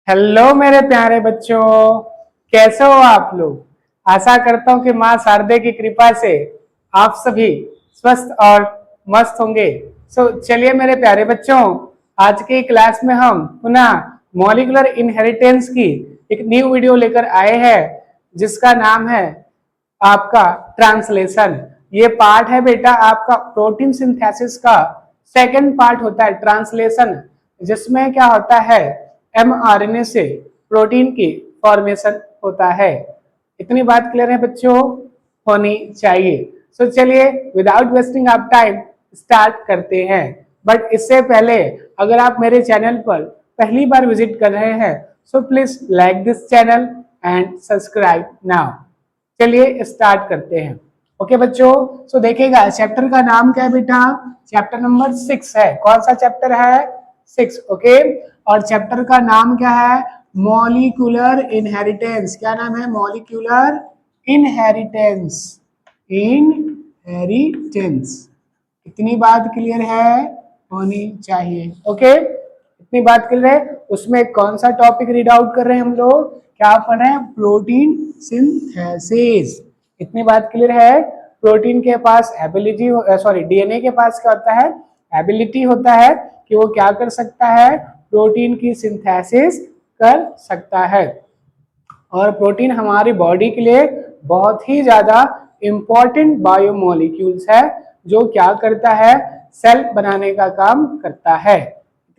Hello मेरे प्यारे बच्चों, कैसे हो आप लोग। आशा करता हूँ कि माँ शारदे की कृपा से आप सभी स्वस्थ और मस्त होंगे। चलिए मेरे प्यारे बच्चों, आज की क्लास में हम पुनः मॉलिक्यूलर इनहेरिटेंस की एक न्यू वीडियो लेकर आए हैं, जिसका नाम है आपका ट्रांसलेशन। ये पार्ट है बेटा आपका प्रोटीन सिंथेसिस का सेकंड पार्ट होता है ट्रांसलेशन, जिसमें क्या होता है mRNA से प्रोटीन की फॉर्मेशन होता है। इतनी बात क्लियर है बच्चों, होनी चाहिए। चलिए without wasting of time start करते हैं। बट इससे पहले अगर आप मेरे चैनल पर पहली बार विजिट कर रहे हैं so please like this channel and subscribe now. चलिए स्टार्ट करते हैं। ओके बच्चों, देखिएगा चैप्टर का नाम क्या है बेटा, चैप्टर नंबर 6 है। कौन सा चैप्टर है? 6। ओके, और चैप्टर का नाम क्या है? Molecular inheritance. क्या नाम है? Molecular inheritance. इनहेरिटेंस। इतनी बात क्लियर है, होनी चाहिए। ओके, इतनी बात क्लियर है। उसमें कौन सा टॉपिक रीड आउट कर रहे हैं हम लोग? क्या पढ़ रहे हैं? Protein synthesis. इतनी बात क्लियर है। प्रोटीन के पास एबिलिटी, सॉरी डीएनए के पास क्या होता है? एबिलिटी होता है कि वो क्या कर सकता है? प्रोटीन की सिंथेसिस कर सकता है। और प्रोटीन हमारी बॉडी के लिए बहुत ही ज्यादा इंपॉर्टेंट बायोमोलिक्यूल्स है, जो क्या करता है? सेल बनाने का काम करता है।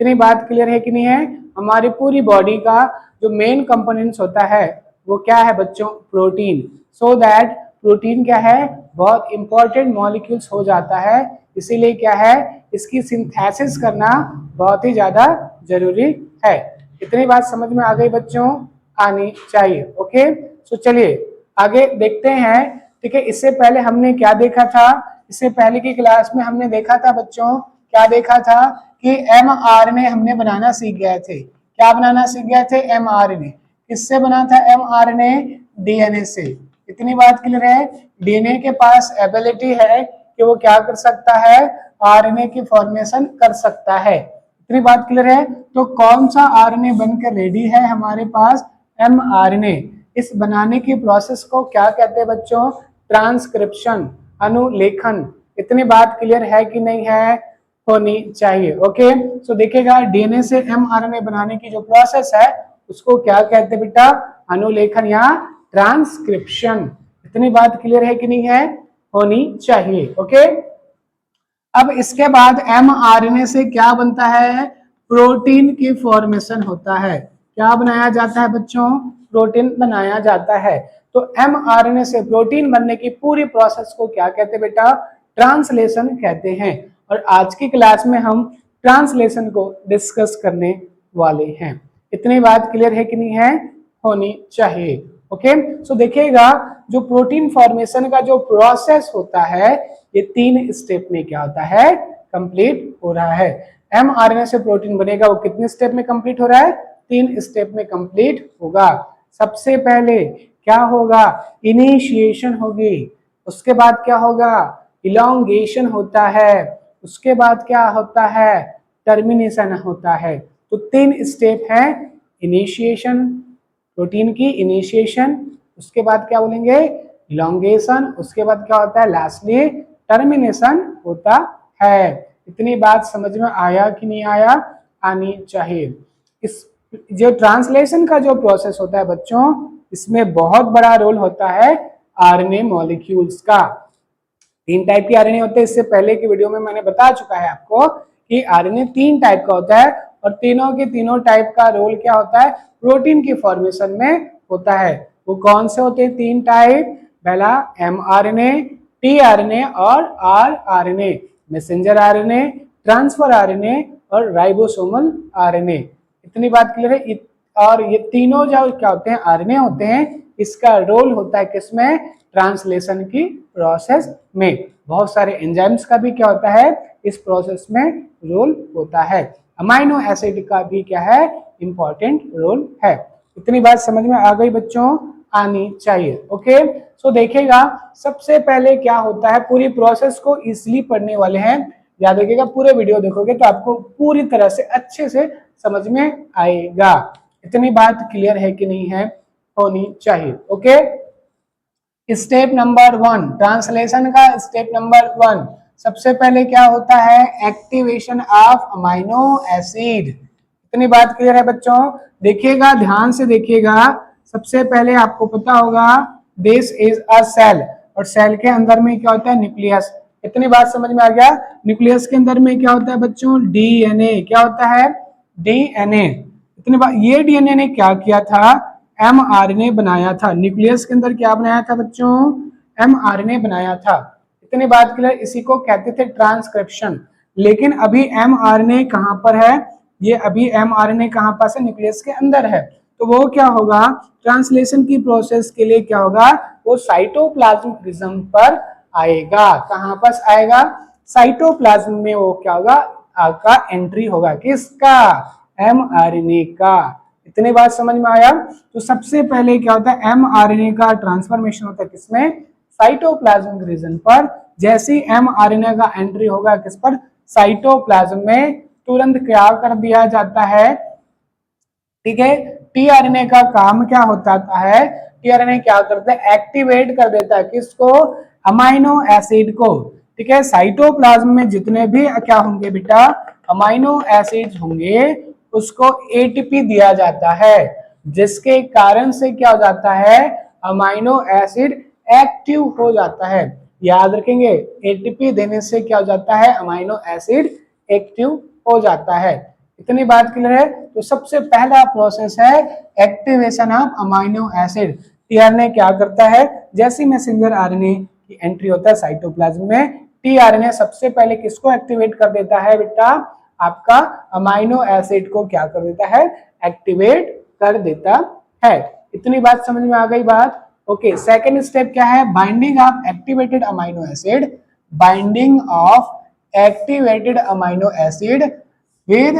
इतनी बात क्लियर है कि नहीं है? हमारी पूरी बॉडी का जो मेन कंपोनेंट्स होता है वो क्या है बच्चों? प्रोटीन। सो दैट प्रोटीन क्या है? बहुत इंपॉर्टेंट मॉलिक्यूल्स हो जाता है। इसीलिए क्या है? इसकी सिंथेसिस करना बहुत ही ज्यादा जरूरी है। इतनी बात समझ में आ गई बच्चों? आनी चाहिए। ओके, चलिए आगे देखते हैं। ठीक है, इससे पहले हमने क्या देखा था? इससे पहले की क्लास में हमने देखा था बच्चों, क्या देखा था कि mRNA हमने बनाना सीख गए थे। क्या बनाना सीख गए थे? mRNA। किससे बना था mRNA? डीएनए से। इतनी बात क्लियर है। डीएनए के पास एबिलिटी है कि वो क्या कर सकता है? आरएनए की फॉर्मेशन कर सकता है। इतनी बात क्लियर है। तो कौन सा आरएनए बनकर रेडी है हमारे पास? mRNA। इस बनाने की प्रोसेस को क्या कहते हैं बच्चों? ट्रांसक्रिप्शन, अनुलेखन। इतनी बात क्लियर है कि नहीं है? होनी चाहिए। ओके, देखिएगा डीएनए से mRNA बनाने की जो प्रोसेस है उसको क्या कहते हैं बेटा? अनुलेखन या ट्रांसक्रिप्शन। इतनी बात क्लियर है कि नहीं है? होनी चाहिए। ओके, अब इसके बाद mRNA से क्या बनता है? प्रोटीन की फॉर्मेशन होता है। क्या बनाया जाता है बच्चों? प्रोटीन बनाया जाता है। तो mRNA से प्रोटीन बनने की पूरी प्रोसेस को क्या कहते हैं बेटा? ट्रांसलेशन कहते हैं। और आज की क्लास में हम ट्रांसलेशन को डिस्कस करने वाले हैं। इतनी बात क्लियर है कि नहीं है? होनी चाहिए। ओके, देखिएगा जो प्रोटीन फॉर्मेशन का जो प्रोसेस होता है ये 3 स्टेप में क्या होता है? कंप्लीट हो रहा है। mRNA से प्रोटीन बनेगा, वो कितने स्टेप में कंप्लीट हो रहा है? 3 स्टेप में कंप्लीट होगा। सबसे पहले क्या होगा? इनिशिएशन होगी। उसके बाद क्या होगा? इलोंगेशन होता है। उसके बाद क्या होता है? टर्मिनेशन होता है। तो 3 स्टेप है। इनिशिएशन, प्रोटीन की इनिशिएशन, उसके बाद क्या बोलेंगे? इलोंगेशन, उसके बाद क्या होता है? लास्टली टर्मिनेशन होता है। इतनी बात समझ में आया कि नहीं आया? आनी चाहिए। इस जो ट्रांसलेशन का जो प्रोसेस होता है बच्चों, इसमें बहुत बड़ा रोल होता है आरएनए मॉलिक्यूल्स का। 3 टाइप के आरएनए होते हैं। इससे पहले की वीडियो में मैंने बता चुका है आपको कि आरएनए 3 टाइप का होता है और तीनों के तीनों टाइप का रोल क्या होता है? प्रोटीन की फॉर्मेशन में होता है। वो कौन से होते हैं 3 टाइप? पहला mRNA, tRNA और rRNA। Messenger RNA, transfer RNA और राइबोसोमल आरएनए। इतनी बात क्लियर है। और ये तीनों जो क्या होते हैं? आरएनए होते हैं। इसका रोल होता है किसमें? ट्रांसलेशन की प्रोसेस में। बहुत सारे एंजाइम्स का भी क्या होता है? इस प्रोसेस में रोल होता है। अमाइनो एसिड का भी क्या है? इंपॉर्टेंट रोल है। इतनी बात समझ में आ गई बच्चों? आनी चाहिए। ओके, देखिएगा सबसे पहले क्या होता है, पूरी प्रोसेस को इजीली पढ़ने वाले हैं। याद रखिएगा, पूरे वीडियो देखोगे तो आपको पूरी तरह से अच्छे से समझ में आएगा। इतनी बात क्लियर है कि नहीं है, होनी चाहिए। ओके, स्टेप नंबर 1, ट्रांसलेशन का स्टेप नंबर 1, सबसे पहले क्या होता है, एक्टिवेशन ऑफ अमाइनो एसिड। इतनी बात क्लियर है बच्चों? देखिएगा, ध्यान से देखिएगा, सबसे पहले आपको पता होगा दिस इज अ सेल, और सेल के अंदर में क्या होता है, न्यूक्लियस। इतनी बात समझ में आ गया? न्यूक्लियस के अंदर में क्या होता है बच्चों, डीएनए। क्या होता है, डीएनए। इतनी बात, ये डीएनए ने क्या किया था, एमआरएनए बनाया था। न्यूक्लियस के अंदर क्या बनाया था बच्चों, एमआरएनए बनाया था। इतनी बात क्लियर? इसी को कहते थे ट्रांसक्रिप्शन। लेकिन अभी एमआरएनए कहां पर है, ये अभी एमआरएनए कहां पास है, न्यूक्लियस के अंदर है। तो वो क्या होगा, ट्रांसलेशन की प्रोसेस के लिए क्या होगा, वो साइटोप्लाज्मिक रिज्म पर आएगा। कहां पास आएगा, साइटोप्लाज्म में वो क्या होगा, आपका एंट्री होगा, किसका, एमआरएनए का। इतनी बात समझ में आया? तो सबसे पहले क्या होता है, एमआरएनए का ट्रांसफॉर्मेशन होता है किसमें, साइटोप्लाज्मिक रीजन पर। जैसे ही एमआरएनए का एंट्री होगा किस पर, साइटोप्लाज्म में, तुरंत क्या कर दिया जाता है, ठीक है, टीआरएनए का काम क्या होता है, टीआरएनए क्या करता है, एक्टिवेट कर देता है किसको, अमाइनो एसिड को। ठीक है, साइटोप्लाज्म में जितने भी क्या होंगे बेटा, अमाइनो एसिड होंगे, उसको एटीपी दिया जाता है, जिसके कारण से क्या हो जाता है, अमाइनो एसिड एक्टिव हो जाता है। याद रखेंगे, एटीपी देने से क्या हो जाता है, अमाइनो एसिड एक्टिव हो जाता है। इतनी बात क्लियर है? तो सबसे पहला प्रोसेस है activation of amino acid. TRNA क्या करता है, जैसे मैसेंजर आरएनए की एंट्री होता है साइटोप्लाज्म में, टीआरएनए सबसे पहले किसको एक्टिवेट कर देता है बेटा, आपका अमाइनो एसिड को क्या कर देता है, एक्टिवेट कर देता है। इतनी बात समझ में आ गई बात? ओके, सेकेंड स्टेप क्या है, binding of activated amino acid. Binding of activated amino acid with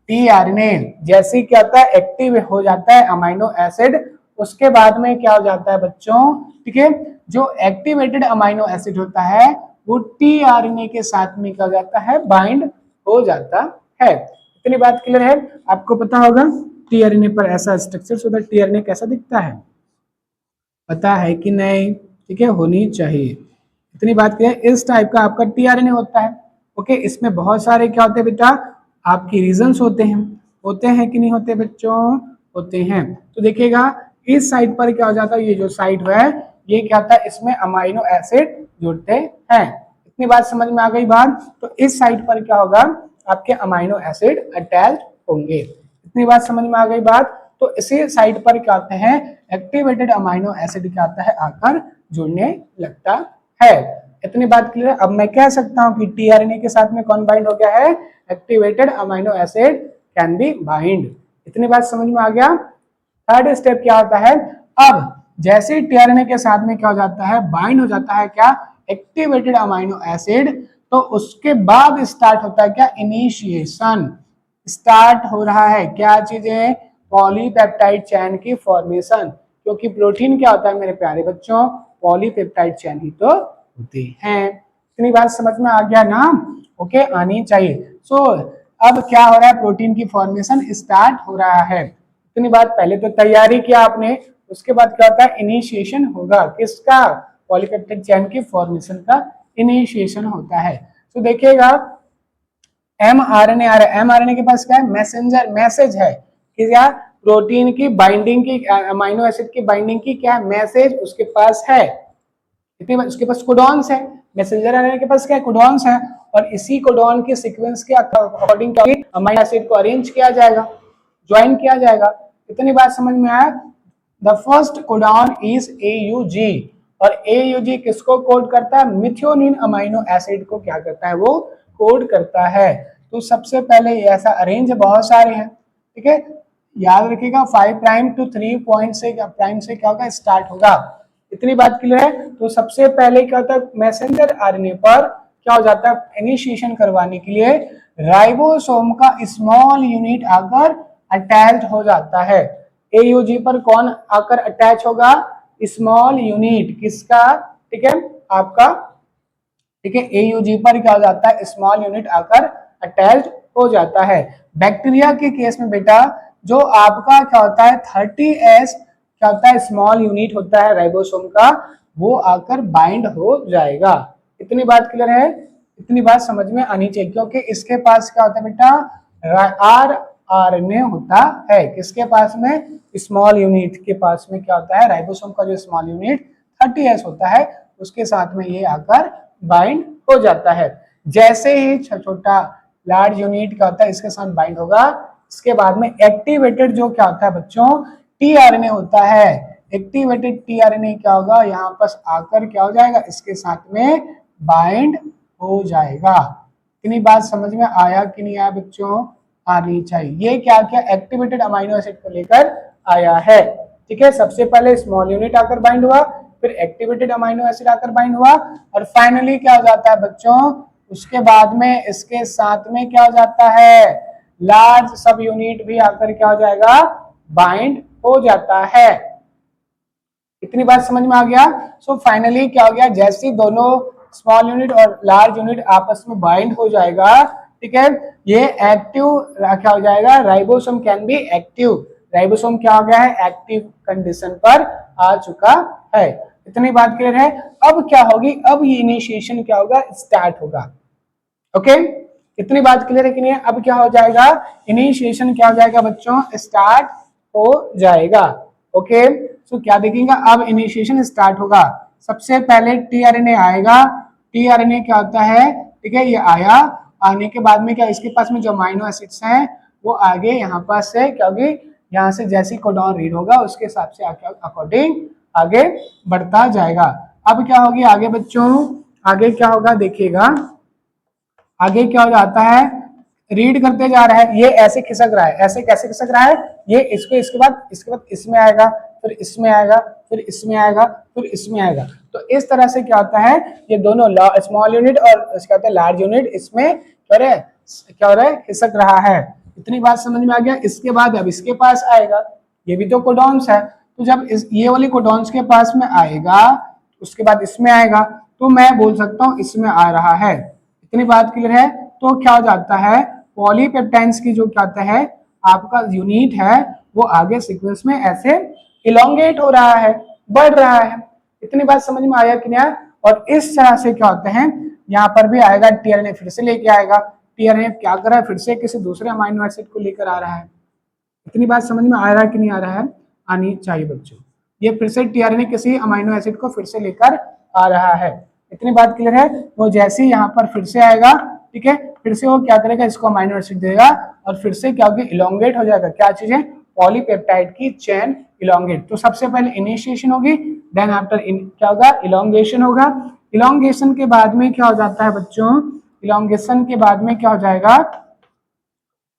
tRNA. जैसे क्या होता है, एक्टिव हो जाता है अमाइनो एसिड, उसके बाद में क्या हो जाता है बच्चों, ठीक है, जो एक्टिवेटेड अमाइनो एसिड होता है वो टीआरएनए के साथ में क्या हो जाता है, बाइंड हो जाता है। इतनी बात क्लियर है? आपको पता होगा टीआरएनए पर ऐसा स्ट्रक्चर होता है, टीआरएनए कैसा दिखता है, पता है कि नहीं? ठीक है, होनी चाहिए। इतनी बात क्लियर? इस टाइप का आपका टीआरएनए होता है। ओके, इसमें बहुत सारे क्या होते हैं बेटा, आपकी रीजन्स होते हैं कि नहीं होते बच्चों, होते हैं। तो देखिएगा, इस साइड पर क्या हो जाता है, ये जो साइड है ये क्या होता है, इसमें अमाइनो एसिड जुड़ते हैं। इतनी बात समझ में आ गई बात? तो इस साइड पर क्या होगा, आपके अमाइनो एसिड अटैच होंगे। इतनी बात समझ में आ गई बात? तो इसी साइड पर क्या होते हैं, एक्टिवेटेड अमाइनो एसिड क्या आता है, आकर जुड़ने लगता है। इतनी बात क्लियर है? अब मैं कह सकता हूं कि टीआरएनए के साथ में कौन बाइंड हो गया है, activated amino acid can be bind. इतनी बात समझ में आ गया? थर्ड स्टेप क्या होता है, अब जैसे टीआरएनए के साथ में क्या हो जाता है, बाइंड हो जाता है क्या, एक्टिवेटेड अमाइनो एसिड, तो उसके बाद स्टार्ट होता है क्या, इनिशिएशन। स्टार्ट हो रहा है क्या चीजें, पॉलीपेप्टाइड चेन की फॉर्मेशन। क्योंकि प्रोटीन क्या होता है मेरे प्यारे बच्चों, पॉलीपेप्टाइड चेन ही तो होते हैं। इतनी बात समझ में आ गया ना? ओके, आनी चाहिए। सो अब क्या हो रहा है, प्रोटीन की फॉर्मेशन स्टार्ट हो रहा है। इतनी बात, पहले तो तैयारी किया आपने, उसके बाद क्या होता है, इनिशिएशन होगा किसका, पॉलीपेप्टाइड चेन की फॉर्मेशन का इनिशिएशन होता है। तो देखिएगा, एमआरएनए आ रहा है, एमआरएनए के पास क्या है, मैसेंजर मैसेज है कि क्या, प्रोटीन की बाइंडिंग की, अमाइनो एसिड की बाइंडिंग की क्या मैसेज उसके पास है। इतनी उसके पास कोडॉन्स है, मैसेंजर आरएनए के पास क्या है, कोडॉन्स है, और इसी कोडॉन के सीक्वेंस के अकॉर्डिंग अमाइनो एसिड को अरेंज किया जाएगा, ज्वाइन किया जाएगा। इतनी बात समझ में आया? The first codon is AUG, और AUG किसको कोड करता है, मिथियोनिन अमाइनो एसिड को क्या करता है, वो कोड करता है। तो सबसे पहले ऐसा अरेंज बहुत सारे हैं, ठीक है, याद रखिएगा 5 प्राइम टू 3 पॉइंट से प्राइम से क्या होगा, स्टार्ट होगा। इतनी बात क्लियर है? तो सबसे पहले क्या होता है, मैसेंजर आरएनए पर क्या हो जाता है, इनिशिएशन करवाने के लिए राइबोसोम का स्मॉल यूनिट आकर अटैच हो जाता है। AUG पर कौन आकर अटैच होगा, स्मॉल यूनिट किसका, ठीक है, आपका, ठीक है, AUG पर क्या हो जाता है, स्मॉल यूनिट आकर अटैच हो जाता है। बैक्टीरिया के केस में बेटा जो आपका क्या होता है 30S क्या होता है स्मॉल यूनिट होता है राइबोसोम का, वो आकर बाइंड हो जाएगा। इतनी बात क्लियर है, इतनी बात समझ में आनी चाहिए, क्योंकि इसके पास क्या होता है बेटा आर आरएनए होता है। किसके पास में? स्मॉल यूनिट के पास में क्या होता है राइबोसोम का जो स्मॉल यूनिट 30S होता है उसके साथ में ये आकर बाइंड हो जाता है। जैसे ही छोटा लार्ज यूनिट क्या होता है इसके साथ बाइंड होगा, इसके बाद में एक्टिवेटेड जो क्या होता है बच्चों टीआरएनए होता है, एक्टिवेटेड टीआरएनए क्या होगा यहाँ पर आकर क्या हो जाएगा इसके साथ में बाइंड हो जाएगा। इतनी बात समझ में आया कि नहीं आया बच्चों? आनी चाहिए। ये क्या क्या एक्टिवेटेड अमाइनो एसिड को लेकर आया है। ठीक है, सबसे पहले स्मॉल यूनिट आकर बाइंड हुआ, फिर एक्टिवेटेड अमाइनो एसिड आकर बाइंड हुआ, और फाइनली क्या हो जाता है बच्चों उसके बाद में इसके साथ में क्या हो जाता है लार्ज सब यूनिट भी आकर क्या हो जाएगा बाइंड हो जाता है। इतनी बात समझ में आ गया? सो फाइनली क्या हो गया, जैसे दोनों स्मॉल यूनिट और लार्ज यूनिट आपस में बाइंड हो जाएगा, ठीक है, ये एक्टिव क्या हो जाएगा, ribosome can be active. Ribosome क्या हो गया है एक्टिव कंडीशन पर आ चुका है। इतनी बात क्लियर है? अब क्या होगी, अब ये इनिशिएशन क्या होगा स्टार्ट होगा। ओके, इतनी बात क्लियर है कि नहीं? अब क्या हो जाएगा इनिशिएशन क्या हो जाएगा बच्चों स्टार्ट हो जाएगा। ओके, सो क्या देखेंगे अब इनिशिएशन स्टार्ट होगा। सबसे पहले टीआरएनए आएगा, टीआरएनए क्या होता है, ठीक है, ये आया, आने के बाद में क्या इसके पास में जो अमाइनो एसिड्स हैं वो आगे यहाँ पास से क्या होगी, यहाँ से जैसी कोडॉन रीड होगा उसके हिसाब से अकॉर्डिंग आगे बढ़ता जाएगा। अब क्या होगी आगे बच्चों, आगे क्या होगा देखिएगा, आगे क्या हो जाता है रीड करते जा रहा है, ये ऐसे खिसक रहा है, ऐसे कैसे खिसक रहा है, ये इसको इसके बाद इसमें आएगा, फिर इसमें आएगा, फिर इसमें आएगा, फिर इसमें आएगा। तो इस तरह से क्या होता है ये दोनों स्मॉल यूनिट और क्या होता है लार्ज यूनिट इसमें क्या हो रहा है खिसक रहा है। इतनी बात समझ में आ गया? इसके बाद अब इसके पास आएगा, ये भी तो कोडॉन्स है, तो जब ये वाली कोडॉन्स के पास में आएगा उसके बाद इसमें आएगा, तो मैं बोल सकता हूँ इसमें आ रहा है। इतनी बात क्लियर है? तो क्या हो जाता है पॉलीपेप्टाइड्स की जो क्या होता है आपका यूनिट है वो आगे सीक्वेंस में ऐसे इलोंगेट हो रहा है, बढ़ रहा है। इतनी बात समझ में आया कि नहीं? और इस तरह से क्या होते हैं यहाँ पर भी आएगा टीआरएनए फिर से लेके आएगा, टीआरएनए क्या कर रहा है फिर से किसी दूसरे अमाइनो एसिड को लेकर आ रहा है। इतनी बात समझ में आ रहा है कि नहीं आ रहा है? आनी चाहिए बच्चों। ये फिर से टीआरएनए किसी अमाइनो एसिड को फिर से लेकर आ रहा है। इतनी बात क्लियर है? वो जैसे ही यहाँ पर फिर से आएगा, ठीक है, फिर से वो क्या करेगा इसको अमाइनो एसिड देगा और फिर से क्या होगा इलोंगेट हो जाएगा। क्या चीजें? पॉलीपेप्टाइड की चेन इलोंगेट। तो सबसे पहले इनिशिएशन होगी, देन आफ्टर क्या होगा इलोंगेशन होगा। इलोंगेशन के बाद में क्या हो जाता है बच्चों, इलोंगेशन के बाद में क्या हो जाएगा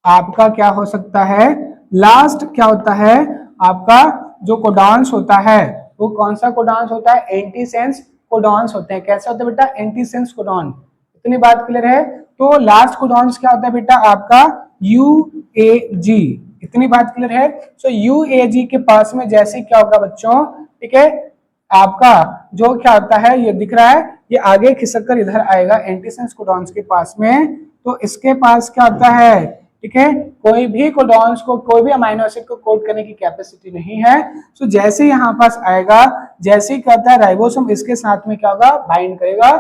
आपका क्या हो सकता है लास्ट क्या होता है आपका जो कोडॉन्स होता है वो कौन सा कोडॉन्स होता है, एंटीसेंस कोडॉन्स होते हैं। कैसे होते हैं बेटा एंटीसेंस कोडॉन। इतनी बात क्लियर है? तो लास्ट कोडॉन्स क्या होता है बेटा आपका यूएजी। इतनी बात क्लियर है? सो यूएजी के पास में जैसे क्या होगा बच्चों, ठीक है, आपका जो क्या होता है ये दिख रहा है ये आगे खिसक कर इधर आएगा एंटीसेंस कोडॉन्स के पास में। तो इसके पास क्या होता है, ठीक है, कोई भी कोडॉन्स को कोई भी अमाइनो एसिड को कोड करने की कैपेसिटी नहीं है। सो जैसे यहाँ पास आएगा, जैसे ही कहता है राइबोसोम इसके साथ में क्या होगा बाइंड करेगा,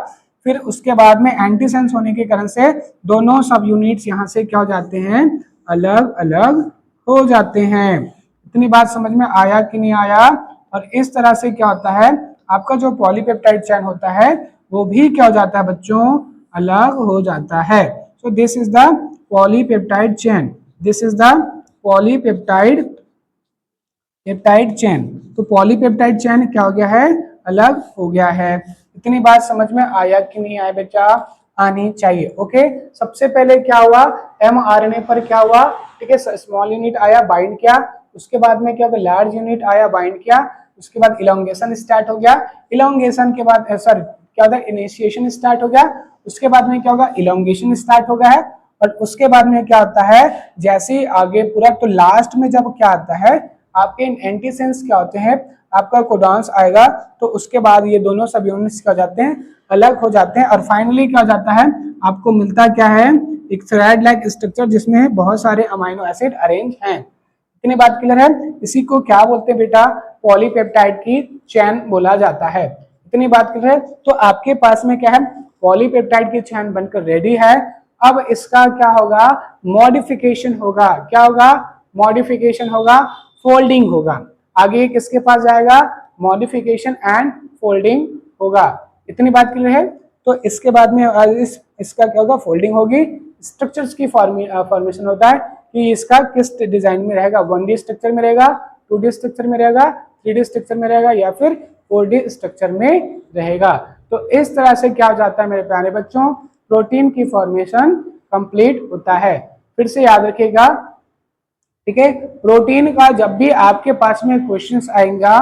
फिर उसके बाद में एंटीसेंस होने के कारण से दोनों सब यूनिट्स यहाँ से क्या हो जाते हैं अलग अलग हो जाते हैं। इतनी बात समझ में आया कि नहीं आया? और इस तरह से क्या होता है आपका जो पॉलीपेप्टाइड चेन होता है वो भी क्या हो जाता है बच्चों अलग हो जाता है। So this is the polypeptide chain, this is the polypeptide chain. तो पॉलीपेप्टाइड चेन क्या हो गया है अलग हो गया है। इतनी बात समझ में आया कि नहीं आया बेटा? आनी चाहिए। ओके, सबसे पहले क्या हुआ एमआरएनए पर क्या हुआ, ठीक है, स्मॉल यूनिट आया बाइंड किया, उसके बाद में क्या होगा लार्ज यूनिट आया बाइंड किया, उसके बाद इलोंगेशन स्टार्ट हो गया, इलोंगेशन के बाद सॉरी क्या होता है इनिशिएशन स्टार्ट हो गया, उसके बाद में क्या होगा इलोंगेशन स्टार्ट हो गया है, और उसके बाद में क्या होता है जैसे आगे पूरा तो लास्ट में जब क्या आता है आपके एंटीसेंस क्या होते हैं आपका कोडॉन्स आएगा, तो उसके बाद ये दोनों सब यूनिट्स क्या हो जाते हैं अलग हो जाते हैं, और फाइनली क्या हो जाता है आपको मिलता क्या है एक थ्रेड लाइक स्ट्रक्चर जिसमें बहुत सारे अमाइनो एसिड अरेंज हैं। इतनी बात क्लियर है। इसी को क्या बोलते हैं बेटा, पॉलीपेप्टाइड की चेन बोला जाता है। इतनी बात क्लियर है। तो आपके पास में क्या है, पॉलीपेप्टाइड की चेन बनकर रेडी है। अब इसका क्या होगा, मॉडिफिकेशन होगा। क्या होगा, मॉडिफिकेशन होगा, फोल्डिंग होगा। आगे किसके पास जाएगा, मॉडिफिकेशन एंड फोल्डिंग होगा। इतनी बात क्लियर है। तो इसके बाद में इसका क्या होगा, फोल्डिंग होगी। स्ट्रक्चर्स की फॉर्मेशन होता है कि इसका किस डिजाइन में रहेगा, 1D स्ट्रक्चर में रहेगा, 2D स्ट्रक्चर में रहेगा, 3D स्ट्रक्चर में रहेगा या फिर 4D स्ट्रक्चर में रहेगा। तो इस तरह से क्या हो जाता है मेरे प्यारे बच्चों, प्रोटीन की फॉर्मेशन कंप्लीट होता है। फिर से याद रखिएगा, ठीक है। प्रोटीन का जब भी आपके पास में क्वेश्चंस आएगा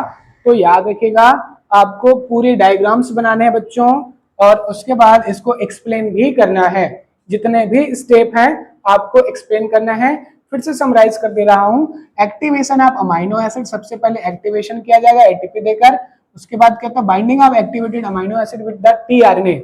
तो याद रखिएगा आपको पूरी डायग्राम्स बनाने हैं बच्चों, और उसके बाद इसको एक्सप्लेन भी करना है। जितने भी स्टेप हैं आपको एक्सप्लेन करना है। फिर से समराइज कर दे रहा हूं। एक्टिवेशन ऑफ अमाइनो एसिड, सबसे पहले एक्टिवेशन किया जाएगा एटीपी देकर। उसके बाद क्या था, binding of activated amino acid with the tRNA.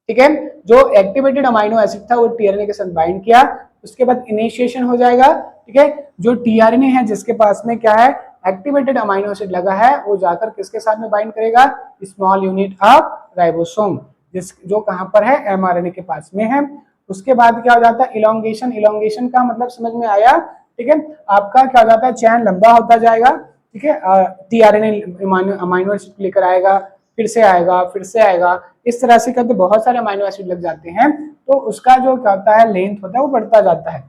ठीक है, जो एक्टिवेटेड अमाइनो एसिड था वो टीआरएनए के साथ बाइंड किया। उसके बाद इनिशिएशन हो जाएगा। ठीक है, जो टीआरएनए है जिसके पास में क्या है, एक्टिवेटेड अमाइनो एसिड लगा है, वो जाकर किसके साथ में बाइंड करेगा, स्मॉल यूनिट ऑफ राइबोसोम, जो कहां पर है, एमआरएनए के पास में है। उसके बाद क्या हो जाता है, इलोंगेशन। इलोंगेशन का मतलब समझ में आया। ठीक है, आपका क्या हो जाता है, चैन लंबा होता जाएगा। ठीक है, टीआरएनए अमाइनो एसिड लेकर आएगा, फिर से आएगा, फिर से आएगा, इस तरह से करके बहुत सारे अमाइनो एसिड लग जाते हैं। तो उसका जो क्या होता है, लेंथ होता है वो बढ़ता जाता है।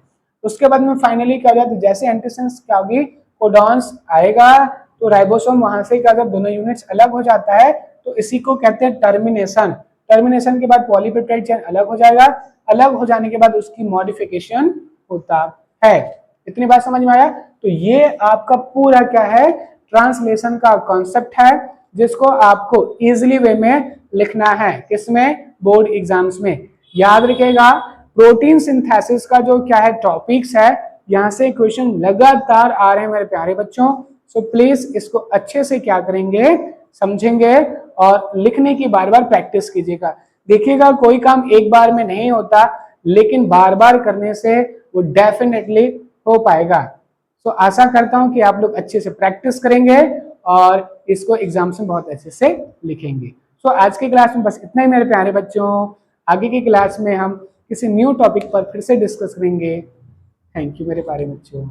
उसके बाद में फाइनली क्या हो जाता है, जैसे एंटीसेंस क्या होगी, कोडॉन्स आएगा तो राइबोसोम वहां से क्या जब दोनों यूनिट्स अलग हो जाता है तो इसी को कहते हैं टर्मिनेशन। टर्मिनेशन के बाद पॉलीपेप्टाइड चेन अलग हो जाएगा। अलग हो जाने के बाद उसकी मॉडिफिकेशन होता है। इतनी बात समझ में आया। तो ये आपका पूरा क्या है, ट्रांसलेशन का कॉन्सेप्ट है, जिसको आपको इजीली वे में लिखना है, किसमें, बोर्ड एग्जाम्स में। याद रखिएगा प्रोटीन सिंथेसिस का जो क्या है टॉपिक्स है, यहाँ से क्वेश्चन लगातार आ रहे हैं मेरे प्यारे बच्चों। सो प्लीज इसको अच्छे से क्या करेंगे, समझेंगे और लिखने की बार बार प्रैक्टिस कीजिएगा। देखिएगा कोई काम एक बार में नहीं होता, लेकिन बार बार करने से वो डेफिनेटली हो पाएगा। तो आशा करता हूं कि आप लोग अच्छे से प्रैक्टिस करेंगे और इसको एग्जाम्स में बहुत अच्छे से लिखेंगे। सो आज की क्लास में बस इतना ही मेरे प्यारे बच्चों। आगे की क्लास में हम किसी न्यू टॉपिक पर फिर से डिस्कस करेंगे। थैंक यू मेरे प्यारे बच्चों।